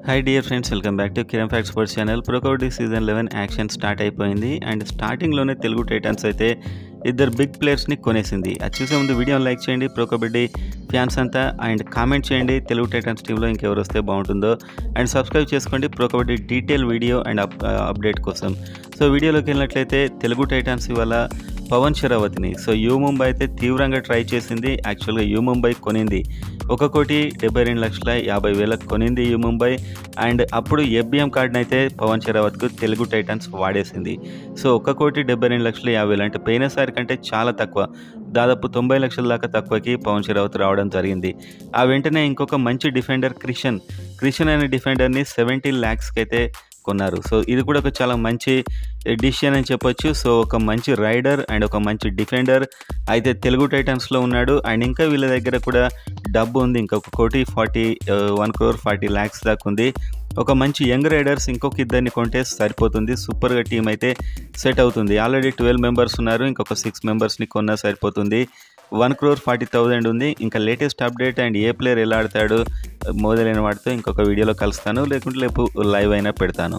Hi dear friends, welcome back to Kiran facts sports channel. Pro kabaddi season 11 action start అయిపోయింది. And స్టార్టింగ్లోనే Telugu Titans అయితే ఇద్దరు big ప్లేయర్స్ని కొనేసింది. అది చూసే ముందు వీడియోని లైక్ చేయండి ప్రో కబడ్డీ ఫ్యాన్స్ అంతా, అండ్ కామెంట్ చేయండి తెలుగు టైటన్స్ టీంలో ఇంకెవరు వస్తే బాగుంటుందో, అండ్ సబ్స్క్రైబ్ చేసుకోండి pro kabaddi detail video and update కోసం. సో వీడియోలోకి వెళ్ళినట్లయితే తెలుగు టైటన్స్ ఇవాళ పవన్ షరావత్ని యూ ముంబై అయితే తీవ్రంగా ట్రై చేసింది. యాక్చువల్గా యూ ముంబై కొనింది 1,72,50,000 కొనింది యూ ముంబై. అండ్ అప్పుడు ఎఫ్బిఎం కార్డుని అయితే పవన్ షరావత్కు తెలుగు టైటన్స్ వాడేసింది. సో 1,72,50,000 అంటే పోయినసారి కంటే చాలా తక్కువ, దాదాపు 90 లక్షల దాకా తక్కువకి పవన్ షరావత్ రావడం జరిగింది. ఆ వెంటనే ఇంకొక మంచి డిఫెండర్ క్రిషన్ అనే డిఫెండర్ని 70 lakhsకి అయితే కొన్నారు. సో ఇది కూడా ఒక చాలా మంచి డిసిషన్ అని చెప్పొచ్చు. సో ఒక మంచి రైడర్ అండ్ ఒక మంచి డిఫెండర్ అయితే తెలుగు టైటన్స్లో ఉన్నాడు. అండ్ ఇంకా వీళ్ళ దగ్గర కూడా డబ్బు ఉంది, ఇంకొక 1,40,40 lakhs దాకా ఉంది. ఒక మంచి యంగ్ రైడర్స్ ఇంకొక ఇద్దరిని కొంటే సరిపోతుంది, సూపర్గా టీం అయితే సెట్ అవుతుంది. ఆల్రెడీ 12 members ఉన్నారు, ఇంకొక 6 membersని కొన్నా సరిపోతుంది. 1,40,000 ఉంది. ఇంకా latest update and A player ఎలా ఆడతాడు మొదలైన వాటితో ఇంకొక వీడియోలో కలుస్తాను, లేకుంటే రేపు లైవ్ అయినా పెడతాను.